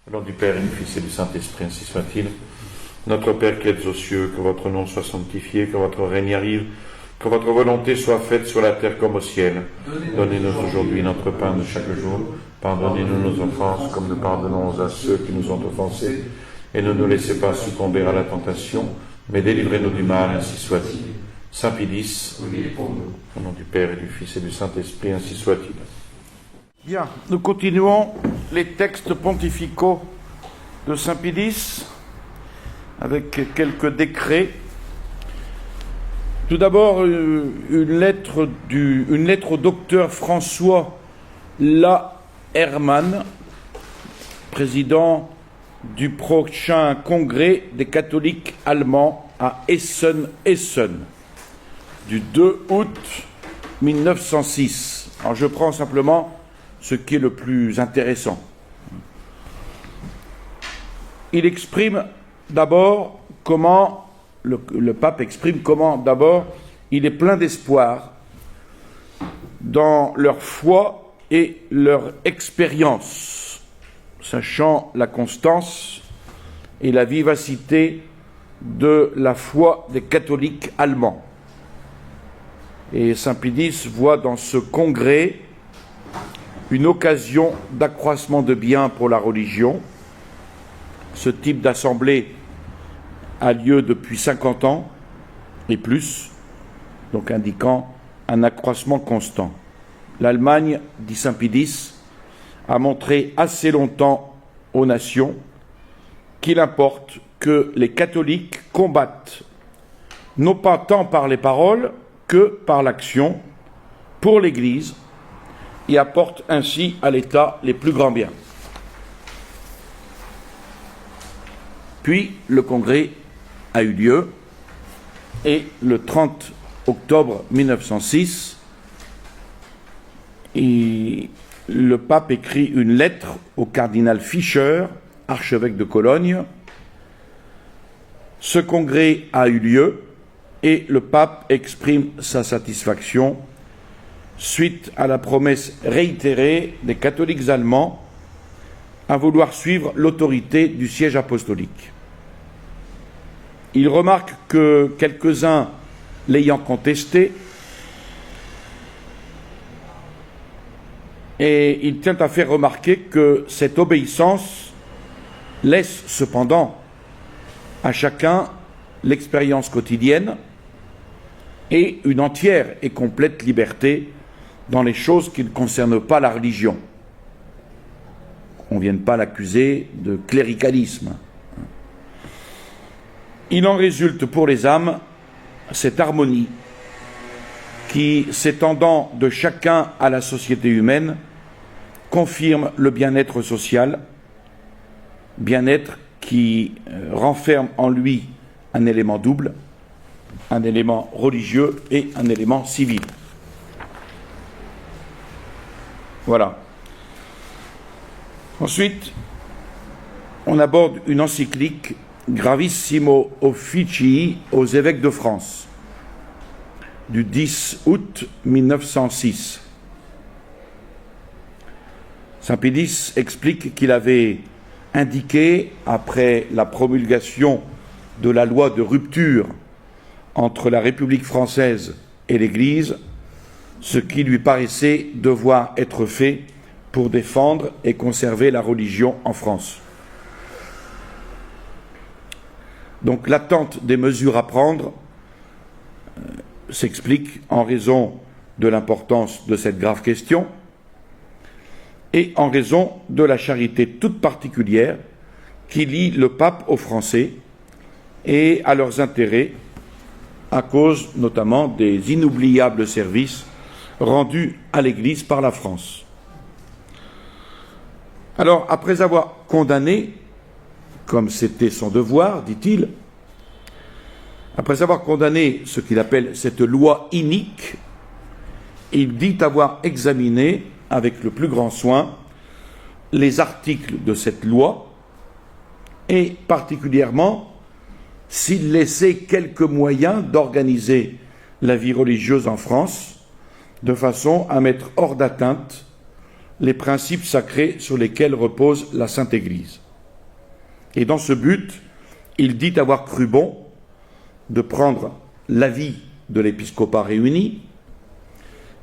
Au nom du Père et du Fils et du Saint-Esprit, ainsi soit-il. Notre Père qui êtes aux cieux, que votre nom soit sanctifié, que votre règne arrive, que votre volonté soit faite sur la terre comme au ciel. Donnez-nous aujourd'hui notre pain de chaque jour. Pardonnez-nous nos offenses, comme nous pardonnons à ceux qui nous ont offensés. Et ne nous laissez pas succomber à la tentation, mais délivrez-nous du mal, ainsi soit-il. Saint Pilice, au nom du Père et du Fils et du Saint-Esprit, ainsi soit-il. Bien, nous continuons les textes pontificaux de Saint Pilice avec quelques décrets. Tout d'abord, une lettre au docteur François Hermann, président du prochain congrès des catholiques allemands à Essen, du 2 août 1906. Alors je prends simplement ce qui est le plus intéressant. Il exprime d'abord comment, le pape exprime comment d'abord il est plein d'espoir dans leur foi et leur expérience, sachant la constance et la vivacité de la foi des catholiques allemands. Et Saint Pilice voit dans ce congrès une occasion d'accroissement de bien pour la religion. Ce type d'assemblée a lieu depuis 50 ans et plus, donc indiquant un accroissement constant. L'Allemagne, dit Saint Pilice, a montré assez longtemps aux nations qu'il importe que les catholiques combattent, non pas tant par les paroles que par l'action, pour l'Église, et apportent ainsi à l'État les plus grands biens. Puis le congrès a eu lieu et le 30 octobre 1906, le pape écrit une lettre au cardinal Fischer, archevêque de Cologne. Ce congrès a eu lieu et le pape exprime sa satisfaction suite à la promesse réitérée des catholiques allemands à vouloir suivre l'autorité du siège apostolique. Il remarque que quelques-uns l'ayant contesté, et il tient à faire remarquer que cette obéissance laisse cependant à chacun l'expérience quotidienne et une entière et complète liberté dans les choses qui ne concernent pas la religion. On ne vienne pas l'accuser de cléricalisme. Il en résulte pour les âmes cette harmonie qui, s'étendant de chacun à la société humaine, confirme le bien-être social, bien-être qui renferme en lui un élément double, un élément religieux et un élément civil. Voilà. Ensuite, on aborde une encyclique Gravissimo Officii aux évêques de France, du 10 août 1906. Saint Pilice explique qu'il avait indiqué, après la promulgation de la loi de rupture entre la République française et l'Église, ce qui lui paraissait devoir être fait pour défendre et conserver la religion en France. Donc l'attente des mesures à prendre s'explique en raison de l'importance de cette grave question et en raison de la charité toute particulière qui lie le pape aux Français et à leurs intérêts, à cause notamment des inoubliables services rendus à l'Église par la France. Alors, après avoir condamné, comme c'était son devoir, dit-il, après avoir condamné ce qu'il appelle cette loi inique, il dit avoir examiné avec le plus grand soin les articles de cette loi et particulièrement s'il laissait quelques moyens d'organiser la vie religieuse en France de façon à mettre hors d'atteinte les principes sacrés sur lesquels repose la Sainte Église. Et dans ce but, il dit avoir cru bon de prendre l'avis de l'épiscopat réuni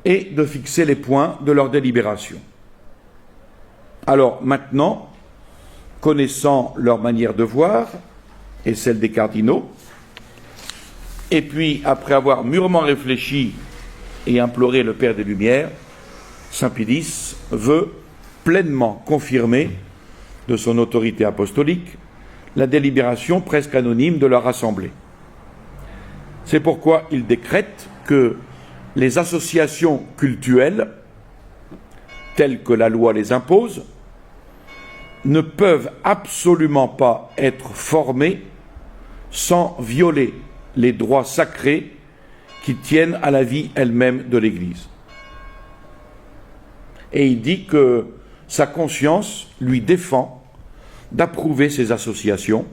et de fixer les points de leur délibération. Alors maintenant, connaissant leur manière de voir et celle des cardinaux, et puis après avoir mûrement réfléchi et imploré le Père des Lumières, Saint Pie veut pleinement confirmer de son autorité apostolique la délibération presque anonyme de leur assemblée. C'est pourquoi il décrète que les associations cultuelles, telles que la loi les impose, ne peuvent absolument pas être formées sans violer les droits sacrés qui tiennent à la vie elle-même de l'Église. Et il dit que sa conscience lui défend d'approuver ces associations,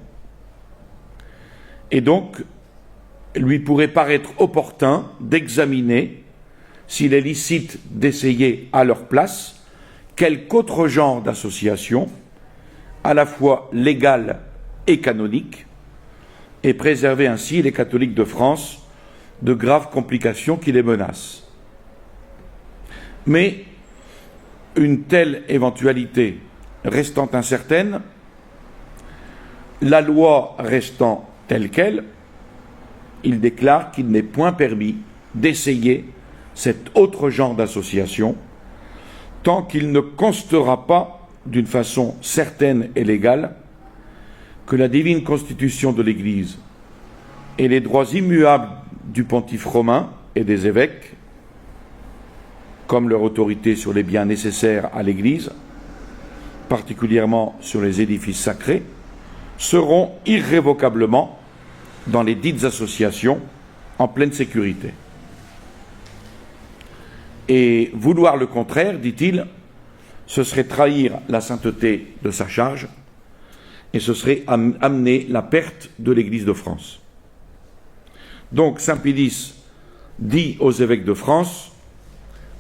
et donc lui pourrait paraître opportun d'examiner s'il est licite d'essayer à leur place quelque autre genre d'association, à la fois légale et canonique, et préserver ainsi les catholiques de France de graves complications qui les menacent. Mais une telle éventualité restant incertaine, la loi restant telle qu'elle, il déclare qu'il n'est point permis d'essayer cet autre genre d'association tant qu'il ne constatera pas d'une façon certaine et légale que la divine constitution de l'Église et les droits immuables du pontife romain et des évêques, comme leur autorité sur les biens nécessaires à l'Église, particulièrement sur les édifices sacrés, seront irrévocablement dans les dites associations en pleine sécurité. Et vouloir le contraire, dit-il, ce serait trahir la sainteté de sa charge et ce serait amener la perte de l'Église de France. Donc Saint Pie dit aux évêques de France: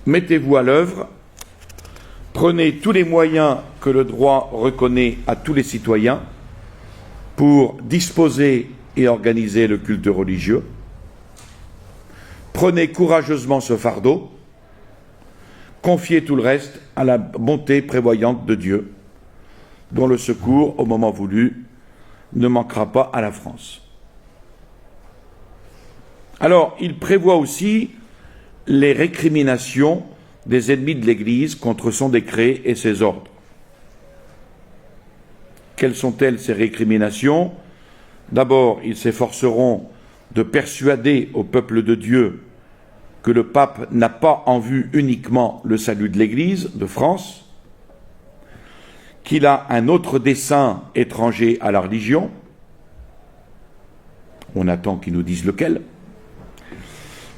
mettez-vous à l'œuvre, prenez tous les moyens que le droit reconnaît à tous les citoyens pour disposer et organiser le culte religieux. Prenez courageusement ce fardeau, confiez tout le reste à la bonté prévoyante de Dieu, dont le secours, au moment voulu, ne manquera pas à la France. Alors, il prévoit aussi les récriminations des ennemis de l'Église contre son décret et ses ordres. Quelles sont-elles, ces récriminations? D'abord, ils s'efforceront de persuader au peuple de Dieu que le pape n'a pas en vue uniquement le salut de l'Église de France, qu'il a un autre dessein étranger à la religion. On attend qu'ils nous disent lequel.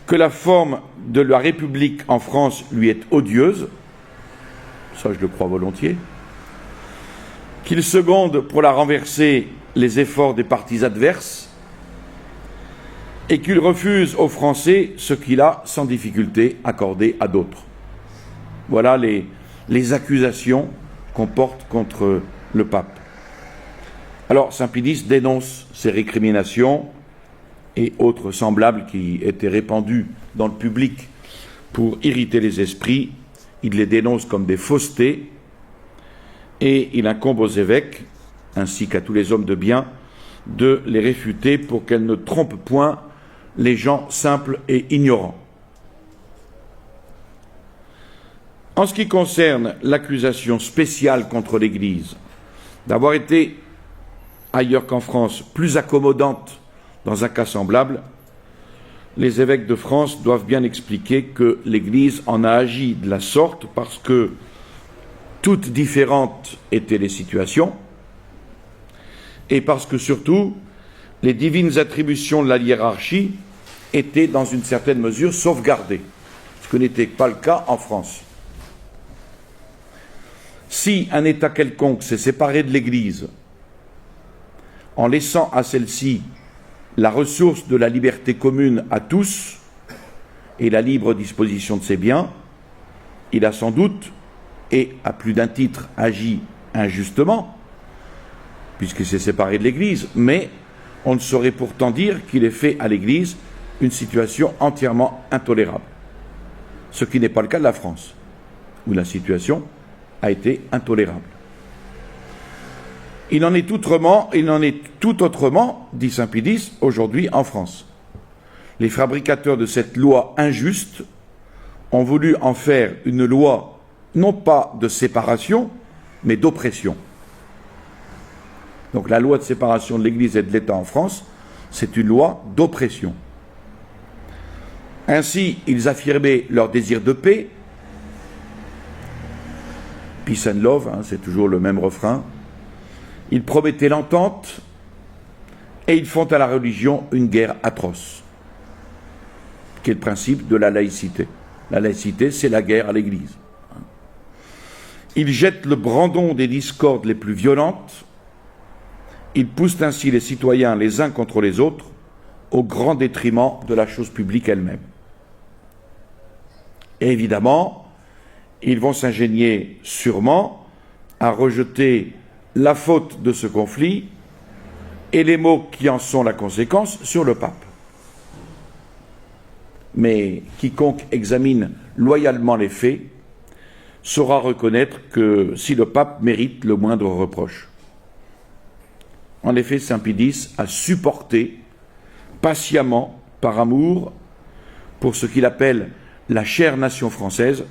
Que la forme de la République en France lui est odieuse, ça je le crois volontiers, qu'il seconde pour la renverser les efforts des partis adverses, et qu'il refuse aux Français ce qu'il a sans difficulté accordé à d'autres. Voilà les accusations qu'on porte contre le pape. Alors Saint Pie dénonce ces récriminations et autres semblables qui étaient répandus dans le public pour irriter les esprits. Il les dénonce comme des faussetés et il incombe aux évêques, ainsi qu'à tous les hommes de bien, de les réfuter pour qu'elles ne trompent point les gens simples et ignorants. En ce qui concerne l'accusation spéciale contre l'Église d'avoir été, ailleurs qu'en France, plus accommodante dans un cas semblable, les évêques de France doivent bien expliquer que l'Église en a agi de la sorte parce que toutes différentes étaient les situations et parce que surtout les divines attributions de la hiérarchie étaient dans une certaine mesure sauvegardées, ce que n'était pas le cas en France. Si un État quelconque s'est séparé de l'Église en laissant à celle-ci la ressource de la liberté commune à tous et la libre disposition de ses biens, il a sans doute, et à plus d'un titre, agi injustement, puisqu'il s'est séparé de l'Église, mais on ne saurait pourtant dire qu'il ait fait à l'Église une situation entièrement intolérable. Ce qui n'est pas le cas de la France, où la situation a été intolérable. Il en est tout autrement, dit saint Pie X, aujourd'hui en France. Les fabricateurs de cette loi injuste ont voulu en faire une loi non pas de séparation, mais d'oppression. Donc la loi de séparation de l'Église et de l'État en France, c'est une loi d'oppression. Ainsi, ils affirmaient leur désir de paix. Peace and love, c'est toujours le même refrain. Ils promettaient l'entente et ils font à la religion une guerre atroce, qui est le principe de la laïcité. La laïcité, c'est la guerre à l'Église. Ils jettent le brandon des discordes les plus violentes. Ils poussent ainsi les citoyens les uns contre les autres au grand détriment de la chose publique elle-même. Et évidemment, ils vont s'ingénier sûrement à rejeter la faute de ce conflit et les maux qui en sont la conséquence sur le pape. Mais quiconque examine loyalement les faits saura reconnaître que si le pape mérite le moindre reproche. En effet, saint Pie X a supporté patiemment, par amour, pour ce qu'il appelle la chère nation française,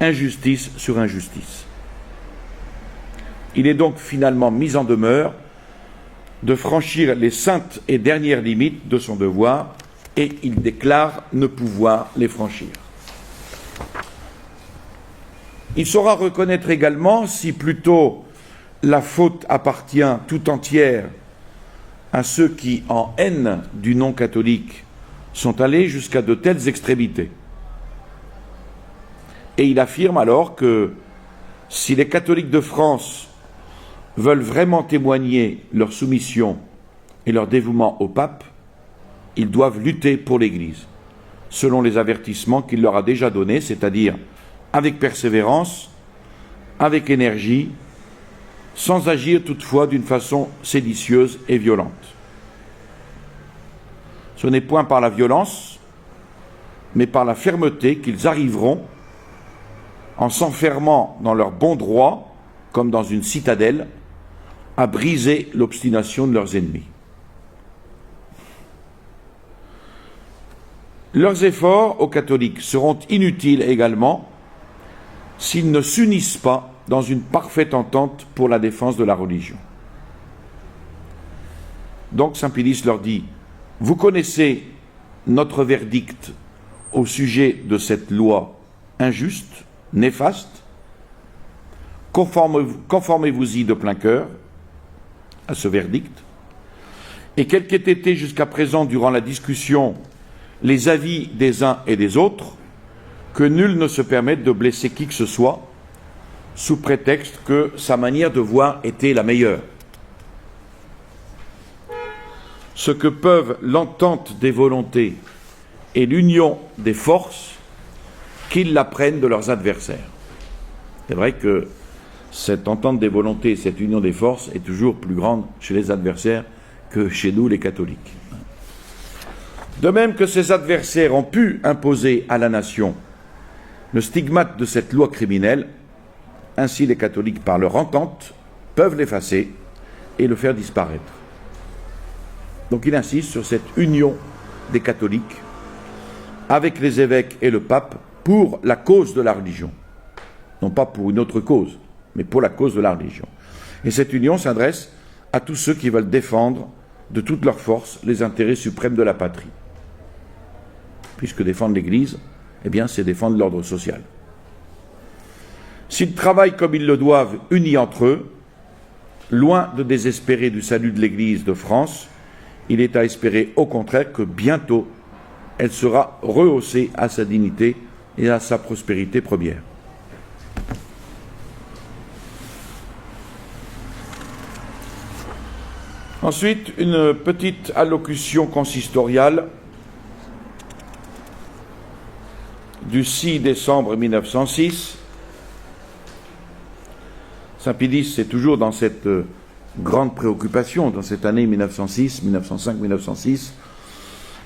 injustice sur injustice. Il est donc finalement mis en demeure de franchir les saintes et dernières limites de son devoir, et il déclare ne pouvoir les franchir. Il saura reconnaître également, si plutôt la faute appartient tout entière à ceux qui, en haine du non catholique, sont allés jusqu'à de telles extrémités. Et il affirme alors que si les catholiques de France veulent vraiment témoigner leur soumission et leur dévouement au pape, ils doivent lutter pour l'Église, selon les avertissements qu'il leur a déjà donnés, c'est-à-dire avec persévérance, avec énergie, sans agir toutefois d'une façon séditieuse et violente. Ce n'est point par la violence, mais par la fermeté qu'ils arriveront, en s'enfermant dans leur bon droit, comme dans une citadelle, à briser l'obstination de leurs ennemis. Leurs efforts aux catholiques seront inutiles également s'ils ne s'unissent pas dans une parfaite entente pour la défense de la religion. Donc saint Pie X leur dit « Vous connaissez notre verdict au sujet de cette loi injuste, néfaste, conformez-vous-y de plein cœur à ce verdict, et quel qu'ait été jusqu'à présent durant la discussion les avis des uns et des autres, que nul ne se permette de blesser qui que ce soit, sous prétexte que sa manière de voir était la meilleure. Ce que peuvent l'entente des volontés et l'union des forces, qu'ils l'apprennent de leurs adversaires. C'est vrai que cette entente des volontés, cette union des forces est toujours plus grande chez les adversaires que chez nous les catholiques. De même que ces adversaires ont pu imposer à la nation le stigmate de cette loi criminelle, ainsi les catholiques, par leur entente, peuvent l'effacer et le faire disparaître. Donc il insiste sur cette union des catholiques avec les évêques et le pape pour la cause de la religion. Non pas pour une autre cause, mais pour la cause de la religion. Et cette union s'adresse à tous ceux qui veulent défendre de toute leur force les intérêts suprêmes de la patrie. Puisque défendre l'Église, eh bien, c'est défendre l'ordre social. S'ils travaillent comme ils le doivent, unis entre eux, loin de désespérer du salut de l'Église de France, il est à espérer au contraire que bientôt elle sera rehaussée à sa dignité et à sa prospérité première. Ensuite, une petite allocution consistoriale du 6 décembre 1906. Saint Pie X, c'est toujours dans cette grande préoccupation dans cette année 1906, 1905, 1906.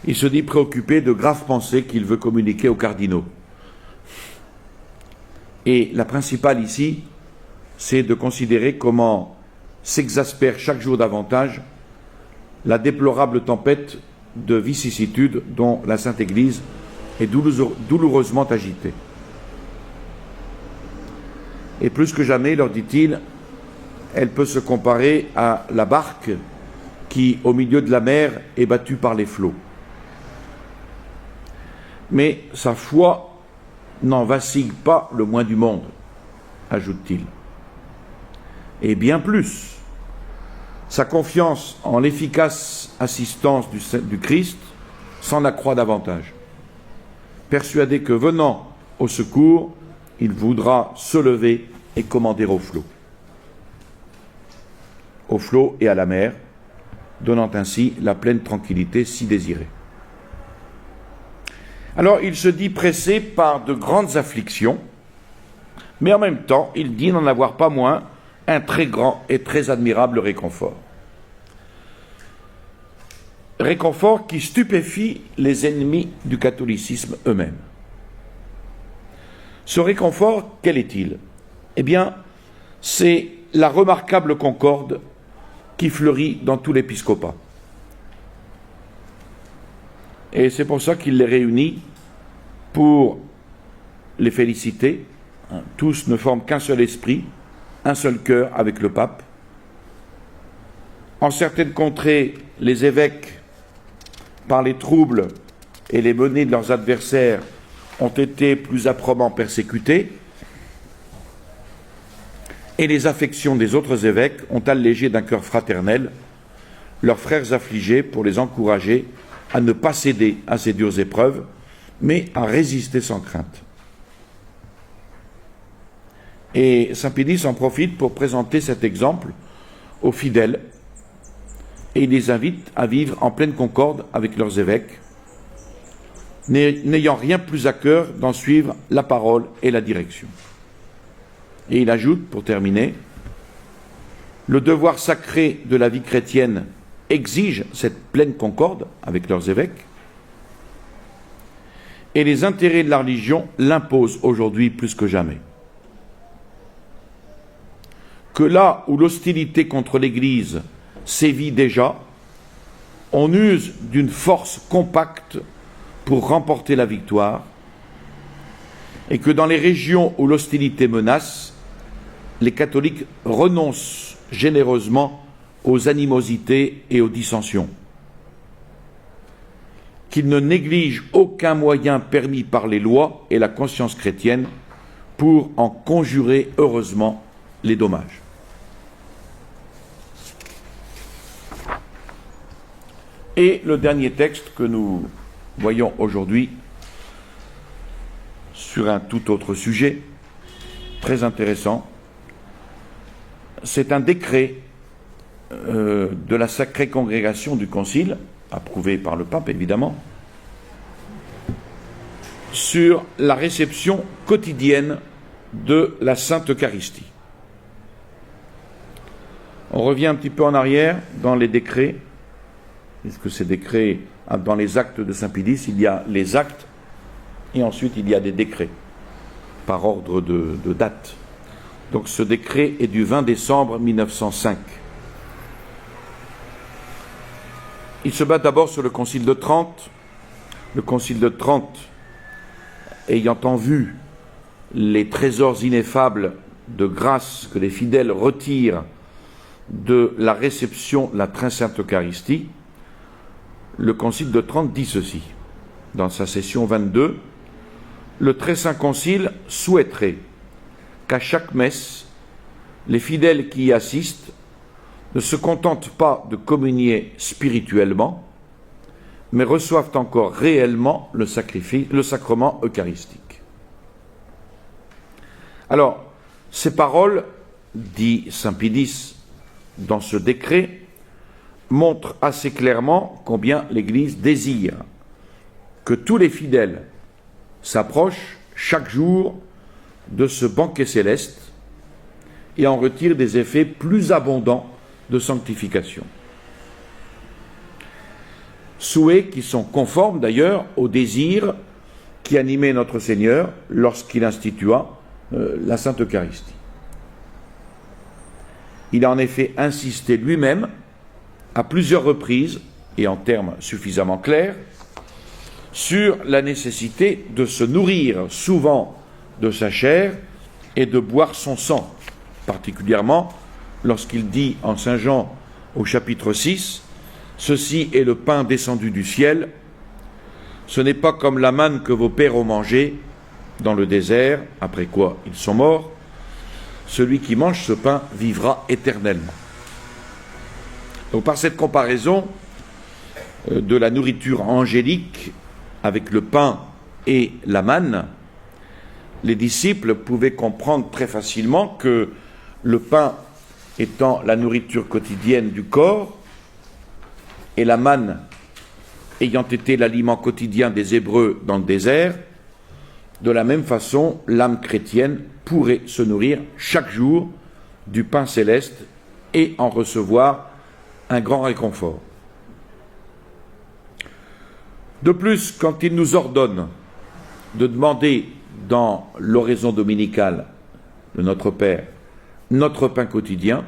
Il se dit préoccupé de graves pensées qu'il veut communiquer aux cardinaux. Et la principale ici, c'est de considérer comment s'exaspère chaque jour davantage la déplorable tempête de vicissitudes dont la Sainte Église est douloureusement agitée. Et plus que jamais, leur dit-il, elle peut se comparer à la barque qui, au milieu de la mer, est battue par les flots. Mais sa foi n'en vacille pas le moins du monde, ajoute-t-il. Et bien plus, sa confiance en l'efficace assistance du Christ s'en accroît davantage, persuadé que venant au secours, il voudra se lever et commander au flot et à la mer, donnant ainsi la pleine tranquillité si désirée. Alors il se dit pressé par de grandes afflictions, mais en même temps, il dit n'en avoir pas moins un très grand et très admirable réconfort. Réconfort qui stupéfie les ennemis du catholicisme eux-mêmes. Ce réconfort, quel est-il? Eh bien, c'est la remarquable concorde qui fleurit dans tout l'épiscopat. Et c'est pour ça qu'il les réunit pour les féliciter. Tous ne forment qu'un seul esprit, un seul cœur avec le pape. En certaines contrées, les évêques, par les troubles et les menées de leurs adversaires, ont été plus âprement persécutés, et les affections des autres évêques ont allégé d'un cœur fraternel leurs frères affligés pour les encourager à ne pas céder à ces dures épreuves, mais à résister sans crainte. Et saint Pédis en profite pour présenter cet exemple aux fidèles, et il les invite à vivre en pleine concorde avec leurs évêques, n'ayant rien plus à cœur d'en suivre la parole et la direction. Et il ajoute, pour terminer, le devoir sacré de la vie chrétienne exige cette pleine concorde avec leurs évêques, et les intérêts de la religion l'imposent aujourd'hui plus que jamais. Que là où l'hostilité contre l'Église sévit déjà, on use d'une force compacte pour remporter la victoire, et que dans les régions où l'hostilité menace, les catholiques renoncent généreusement aux animosités et aux dissensions, qu'ils ne négligent aucun moyen permis par les lois et la conscience chrétienne pour en conjurer heureusement les dommages. Et le dernier texte que nous voyons aujourd'hui sur un tout autre sujet, très intéressant, c'est un décret de la Sacrée Congrégation du Concile, approuvé par le pape évidemment, sur la réception quotidienne de la Sainte Eucharistie. On revient un petit peu en arrière dans les décrets, puisque ces décrets, dans les actes de Saint Pédis, il y a les actes et ensuite il y a des décrets par ordre de date. Donc ce décret est du 20 décembre 1905. Il se bat d'abord sur le Concile de Trente. Le Concile de Trente, ayant en vue les trésors ineffables de grâce que les fidèles retirent de la réception de la très sainte Eucharistie, le Concile de Trente dit ceci, dans sa session 22, « Le très saint Concile souhaiterait qu'à chaque messe, les fidèles qui y assistent ne se contentent pas de communier spirituellement, mais reçoivent encore réellement le sacrement eucharistique. » Alors, ces paroles, dit saint Pédis dans ce décret, montrent assez clairement combien l'Église désire que tous les fidèles s'approchent chaque jour de ce banquet céleste et en retirent des effets plus abondants de sanctification. Souhaits qui sont conformes d'ailleurs au désir qui animait notre Seigneur lorsqu'il institua la Sainte Eucharistie. Il a en effet insisté lui-même à plusieurs reprises et en termes suffisamment clairs sur la nécessité de se nourrir souvent de sa chair et de boire son sang, particulièrement lorsqu'il dit en Saint Jean au chapitre 6 « Ceci est le pain descendu du ciel, ce n'est pas comme la manne que vos pères ont mangée dans le désert, après quoi ils sont morts, celui qui mange ce pain vivra éternellement. » Donc par cette comparaison de la nourriture angélique avec le pain et la manne, les disciples pouvaient comprendre très facilement que le pain étant la nourriture quotidienne du corps et la manne ayant été l'aliment quotidien des Hébreux dans le désert, de la même façon, l'âme chrétienne pourrait se nourrir chaque jour du pain céleste et en recevoir un grand réconfort. De plus, quand il nous ordonne de demander dans l'oraison dominicale de notre Père notre pain quotidien,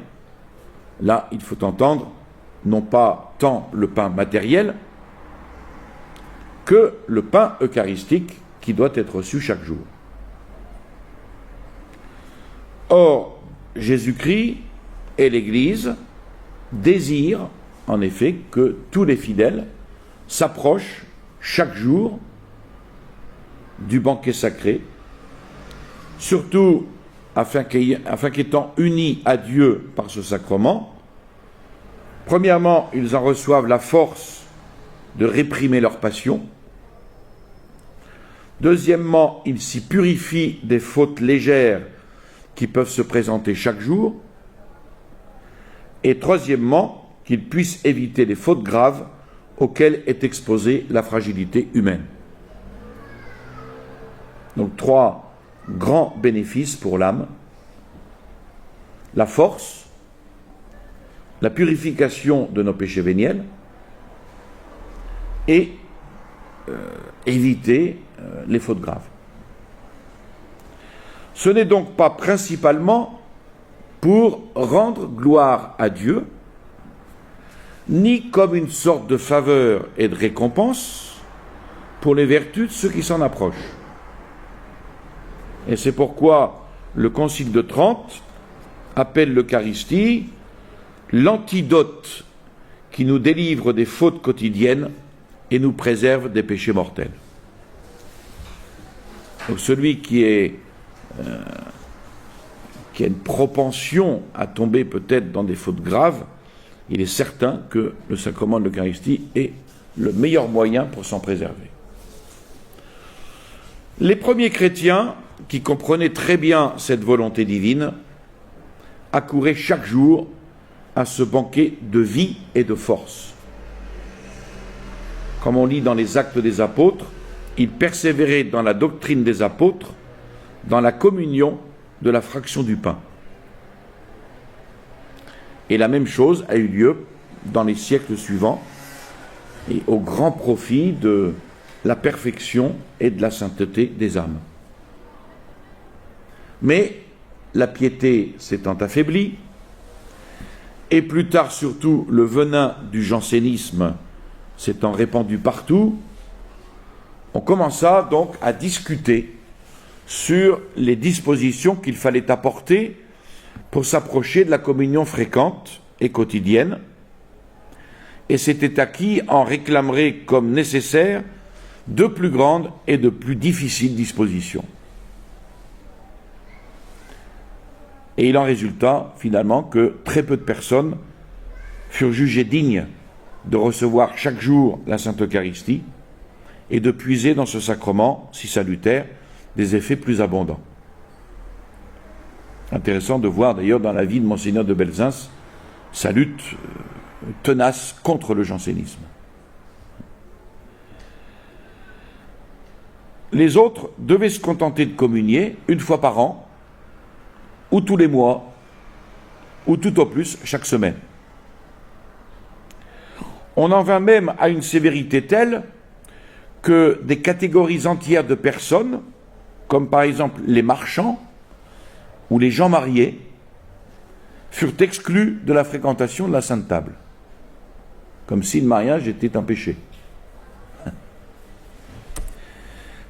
là, il faut entendre non pas tant le pain matériel que le pain eucharistique qui doit être reçu chaque jour. Or, Jésus-Christ et l'Église désirent en effet que tous les fidèles s'approchent chaque jour du banquet sacré, surtout afin qu'étant unis à Dieu par ce sacrement, premièrement, ils en reçoivent la force de réprimer leurs passions. Deuxièmement, ils s'y purifient des fautes légères qui peuvent se présenter chaque jour. Et troisièmement, qu'ils puissent éviter les fautes graves auxquelles est exposée la fragilité humaine. Donc 3 grands bénéfices pour l'âme: la force, la purification de nos péchés véniels et éviter les fautes graves. Ce n'est donc pas principalement pour rendre gloire à Dieu, ni comme une sorte de faveur et de récompense pour les vertus de ceux qui s'en approchent. Et c'est pourquoi le Concile de Trente appelle l'Eucharistie l'antidote qui nous délivre des fautes quotidiennes et nous préserve des péchés mortels. Donc celui qui a une propension à tomber peut-être dans des fautes graves, il est certain que le sacrement de l'Eucharistie est le meilleur moyen pour s'en préserver. Les premiers chrétiens, qui comprenaient très bien cette volonté divine, accouraient chaque jour à ce banquet de vie et de force. Comme on lit dans les Actes des Apôtres, ils persévéraient dans la doctrine des apôtres, dans la communion de la fraction du pain. Et la même chose a eu lieu dans les siècles suivants, et au grand profit de la perfection et de la sainteté des âmes. Mais la piété s'étant affaiblie, et plus tard surtout le venin du jansénisme s'étant répandu partout, on commença donc à discuter sur les dispositions qu'il fallait apporter pour s'approcher de la communion fréquente et quotidienne, et c'était acquis en réclamerait comme nécessaire de plus grandes et de plus difficiles dispositions. Et il en résulta finalement que très peu de personnes furent jugées dignes de recevoir chaque jour la Sainte Eucharistie et de puiser dans ce sacrement si salutaire des effets plus abondants. Intéressant de voir d'ailleurs dans la vie de Monseigneur de Belzunce sa lutte tenace contre le jansénisme. Les autres devaient se contenter de communier une fois par an, ou tous les mois, ou tout au plus chaque semaine. On en vint même à une sévérité telle que des catégories entières de personnes, comme par exemple les marchands ou les gens mariés, furent exclus de la fréquentation de la Sainte Table, comme si le mariage était un péché.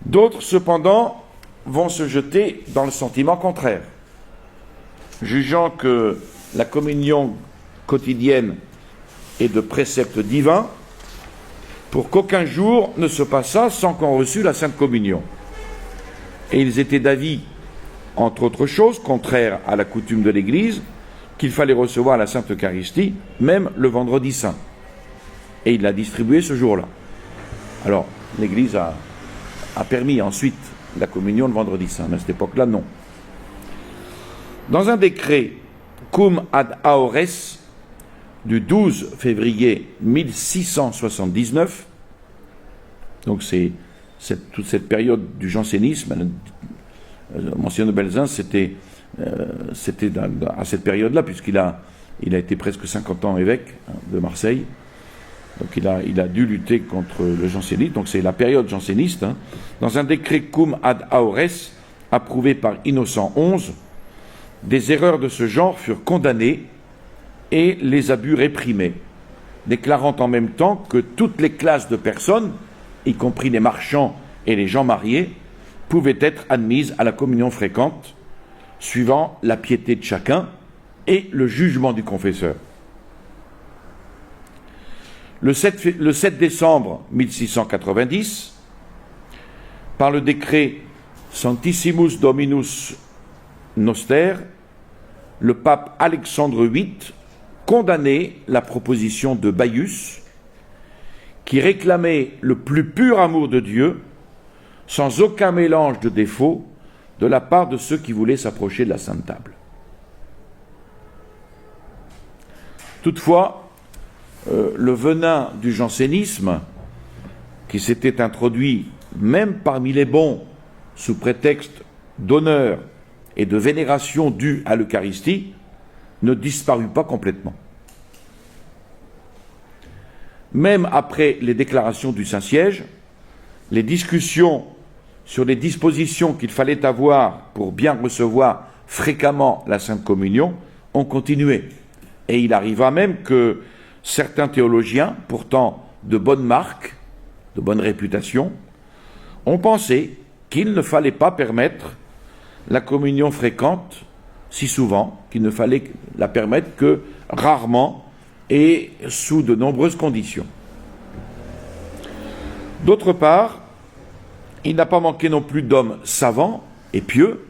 D'autres, cependant, vont se jeter dans le sentiment contraire, jugeant que la communion quotidienne est de préceptes divins, pour qu'aucun jour ne se passât sans qu'on reçût la Sainte Communion. Et ils étaient d'avis, entre autres choses, contraires à la coutume de l'Église, qu'il fallait recevoir la Sainte Eucharistie, même le vendredi saint. Et il l'a distribué ce jour-là. Alors, l'Église a permis ensuite la communion le vendredi saint, mais à cette époque-là, non. Dans un décret cum ad aores du 12 février 1679, donc c'est toute cette période du jansénisme, Monseigneur de Belzunce, c'était à cette période-là, puisqu'il a été presque 50 ans évêque de Marseille, donc il a dû lutter contre le jansénisme, donc c'est la période janséniste. Dans un décret cum ad aores, approuvé par Innocent XI, des erreurs de ce genre furent condamnées et les abus réprimés, déclarant en même temps que toutes les classes de personnes, y compris les marchands et les gens mariés, pouvaient être admises à la communion fréquente, suivant la piété de chacun et le jugement du confesseur. Le 7 décembre 1690, par le décret Sanctissimus Dominus Noster, le pape Alexandre VIII condamnait la proposition de Baius, qui réclamait le plus pur amour de Dieu, sans aucun mélange de défauts, de la part de ceux qui voulaient s'approcher de la Sainte Table. Toutefois, le venin du jansénisme, qui s'était introduit même parmi les bons sous prétexte d'honneur et de vénération due à l'Eucharistie, ne disparut pas complètement. Même après les déclarations du Saint-Siège, les discussions sur les dispositions qu'il fallait avoir pour bien recevoir fréquemment la Sainte Communion ont continué. Et il arriva même que certains théologiens, pourtant de bonne marque, de bonne réputation, ont pensé qu'il ne fallait pas permettre la communion fréquente si souvent, qu'il ne fallait la permettre que rarement et sous de nombreuses conditions. D'autre part, il n'a pas manqué non plus d'hommes savants et pieux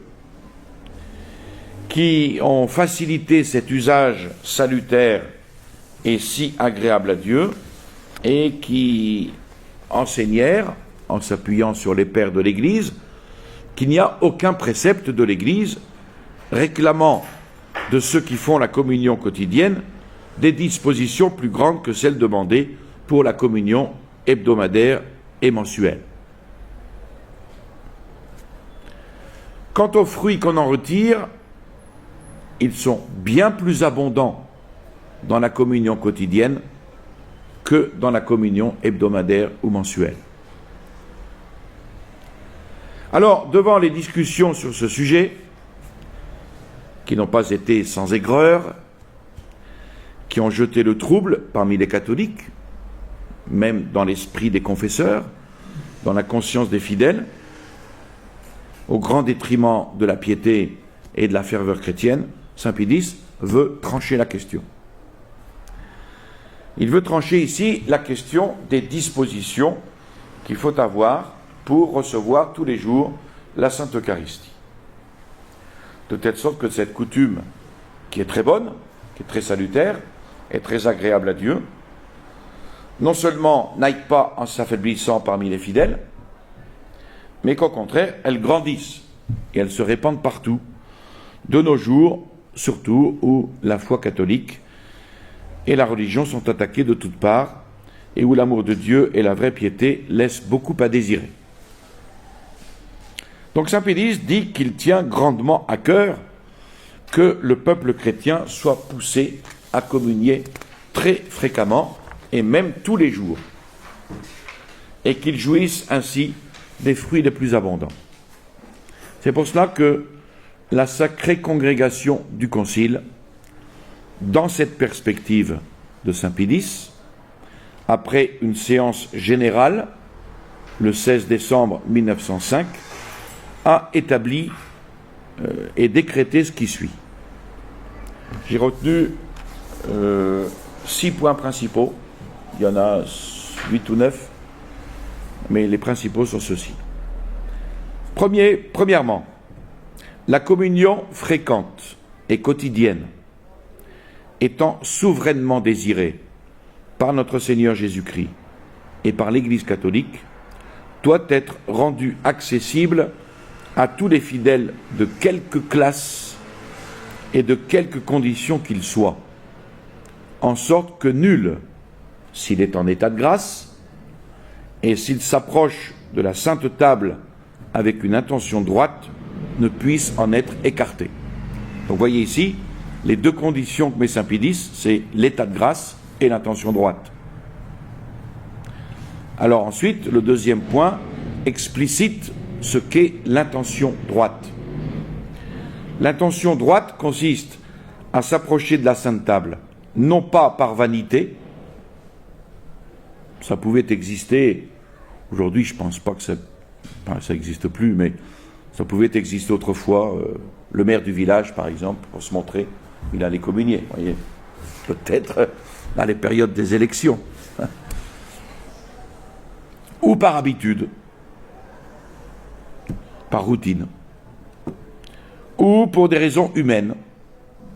qui ont facilité cet usage salutaire et si agréable à Dieu et qui enseignèrent, en s'appuyant sur les pères de l'Église, qu'il n'y a aucun précepte de l'Église réclamant de ceux qui font la communion quotidienne des dispositions plus grandes que celles demandées pour la communion hebdomadaire et mensuelle. Quant aux fruits qu'on en retire, ils sont bien plus abondants dans la communion quotidienne que dans la communion hebdomadaire ou mensuelle. Alors, devant les discussions sur ce sujet, qui n'ont pas été sans aigreur, qui ont jeté le trouble parmi les catholiques, même dans l'esprit des confesseurs, dans la conscience des fidèles, au grand détriment de la piété et de la ferveur chrétienne, Saint Pie X veut trancher la question. Il veut trancher ici la question des dispositions qu'il faut avoir pour recevoir tous les jours la Sainte Eucharistie. De telle sorte que cette coutume, qui est très bonne, qui est très salutaire, est très agréable à Dieu, non seulement n'aille pas en s'affaiblissant parmi les fidèles, mais qu'au contraire, elle grandisse et elle se répande partout, de nos jours, surtout où la foi catholique et la religion sont attaquées de toutes parts et où l'amour de Dieu et la vraie piété laissent beaucoup à désirer. Donc Saint Pie X dit qu'il tient grandement à cœur que le peuple chrétien soit poussé à communier très fréquemment et même tous les jours, et qu'ils jouissent ainsi des fruits les plus abondants. C'est pour cela que la sacrée congrégation du Concile, dans cette perspective de Saint Pie X, après une séance générale, le 16 décembre 1905, a établi et décrété ce qui suit. J'ai retenu 6 points principaux, il y en a 8 ou 9, mais les principaux sont ceux-ci. Premièrement, la communion fréquente et quotidienne, étant souverainement désirée par notre Seigneur Jésus-Christ et par l'Église catholique, doit être rendue accessible à tous les fidèles de quelque classe et de quelque condition qu'ils soient, en sorte que nul, s'il est en état de grâce, et s'il s'approche de la Sainte Table avec une intention droite, ne puisse en être écarté. Donc vous voyez ici, les 2 conditions que met Saint Pie X, c'est l'état de grâce et l'intention droite. Alors ensuite, le deuxième point explicite ce qu'est l'intention droite. L'intention droite consiste à s'approcher de la Sainte Table, non pas par vanité, ça pouvait exister, aujourd'hui je ne pense pas que ça n'existe plus, mais ça pouvait exister autrefois, le maire du village par exemple, pour se montrer, il allait communier, vous voyez, peut-être dans les périodes des élections, ou par habitude, par routine, ou pour des raisons humaines.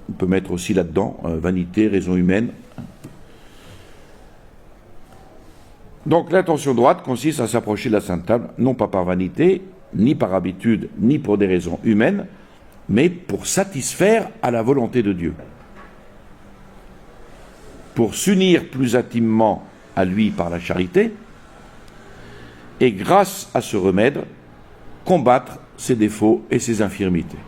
On peut mettre aussi là-dedans vanité, raison humaine. Donc l'intention droite consiste à s'approcher de la Sainte Table, non pas par vanité, ni par habitude, ni pour des raisons humaines, mais pour satisfaire à la volonté de Dieu. Pour s'unir plus intimement à lui par la charité, et grâce à ce remède, combattre ses défauts et ses infirmités.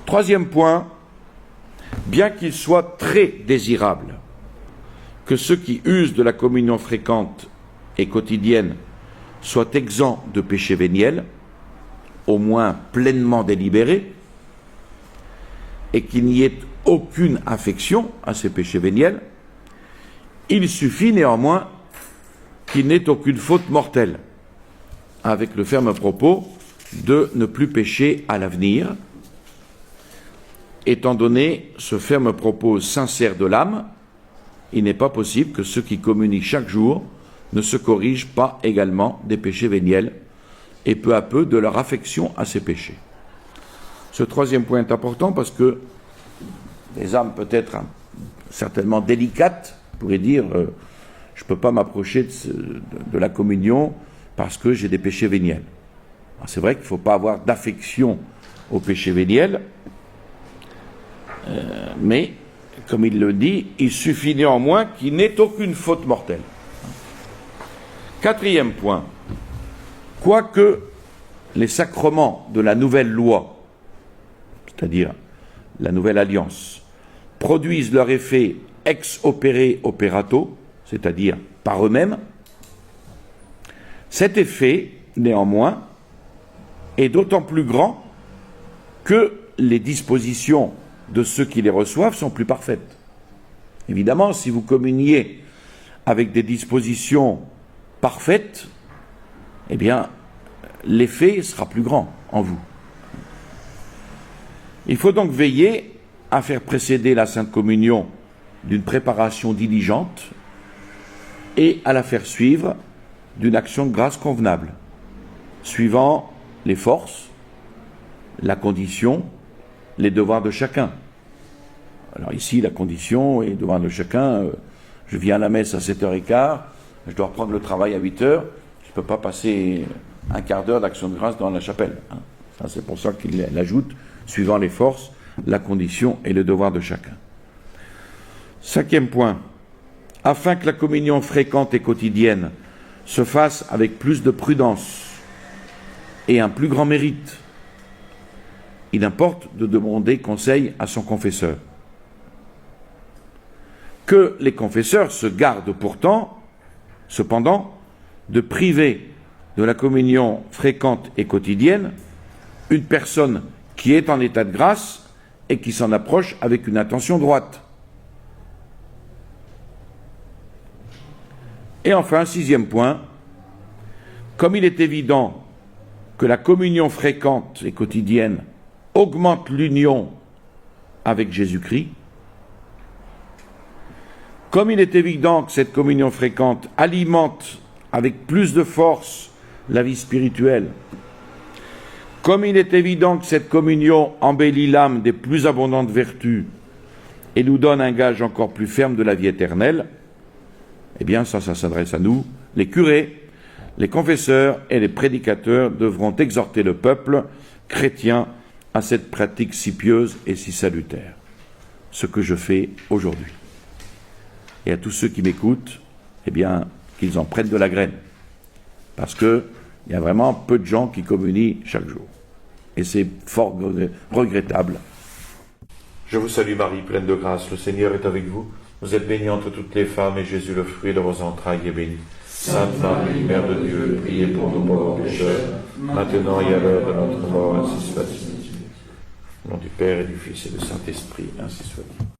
Troisième point, bien qu'il soit très désirable que ceux qui usent de la communion fréquente et quotidienne soient exempts de péché véniel, au moins pleinement délibérés, et qu'il n'y ait aucune affection à ces péchés véniels, il suffit néanmoins qu'il n'ait aucune faute mortelle, avec le ferme propos de ne plus pécher à l'avenir. Étant donné ce ferme propos sincère de l'âme, il n'est pas possible que ceux qui communient chaque jour ne se corrigent pas également des péchés véniels et peu à peu de leur affection à ces péchés. Ce troisième point est important parce que les âmes peut-être certainement délicates pourraient dire je ne peux pas m'approcher de la communion parce que j'ai des péchés véniels. C'est vrai qu'il ne faut pas avoir d'affection aux péchés véniels, mais comme il le dit, il suffit néanmoins qu'il n'ait aucune faute mortelle. Quatrième point, quoique les sacrements de la nouvelle loi, c'est-à-dire la nouvelle alliance, produisent leur effet ex opere operato, c'est-à-dire par eux-mêmes, cet effet, néanmoins, est d'autant plus grand que les dispositions de ceux qui les reçoivent sont plus parfaites. Évidemment, si vous communiez avec des dispositions parfaites, eh bien, l'effet sera plus grand en vous. Il faut donc veiller à faire précéder la Sainte Communion d'une préparation diligente et à la faire suivre d'une action de grâce convenable, suivant les forces, la condition, les devoirs de chacun. Alors ici, la condition et les devoirs de chacun, je viens à la messe à 7h15, je dois reprendre le travail à 8h, je ne peux pas passer un quart d'heure d'action de grâce dans la chapelle. Ça, c'est pour ça qu'il l'ajoute, suivant les forces, la condition et le devoir de chacun. Cinquième point, afin que la communion fréquente et quotidienne se fasse avec plus de prudence et un plus grand mérite, il importe de demander conseil à son confesseur. que les confesseurs se gardent cependant, de priver de la communion fréquente et quotidienne une personne qui est en état de grâce et qui s'en approche avec une intention droite. Et enfin, 6e point, comme il est évident que la communion fréquente et quotidienne augmente l'union avec Jésus-Christ, comme il est évident que cette communion fréquente alimente avec plus de force la vie spirituelle, comme il est évident que cette communion embellit l'âme des plus abondantes vertus et nous donne un gage encore plus ferme de la vie éternelle, eh bien ça s'adresse à nous, les curés, les confesseurs et les prédicateurs devront exhorter le peuple chrétien à cette pratique si pieuse et si salutaire, ce que je fais aujourd'hui. Et à tous ceux qui m'écoutent, eh bien, qu'ils en prennent de la graine, parce qu'il y a vraiment peu de gens qui communient chaque jour. Et c'est fort regrettable. Je vous salue Marie, pleine de grâce, le Seigneur est avec vous. Vous êtes bénie entre toutes les femmes, et Jésus, le fruit de vos entrailles, est béni. Sainte Marie, Mère de Dieu, priez pour nous pauvres pécheurs, maintenant et à l'heure de notre mort, ainsi soit-il. Au nom du Père et du Fils et du Saint-Esprit, ainsi soit-il.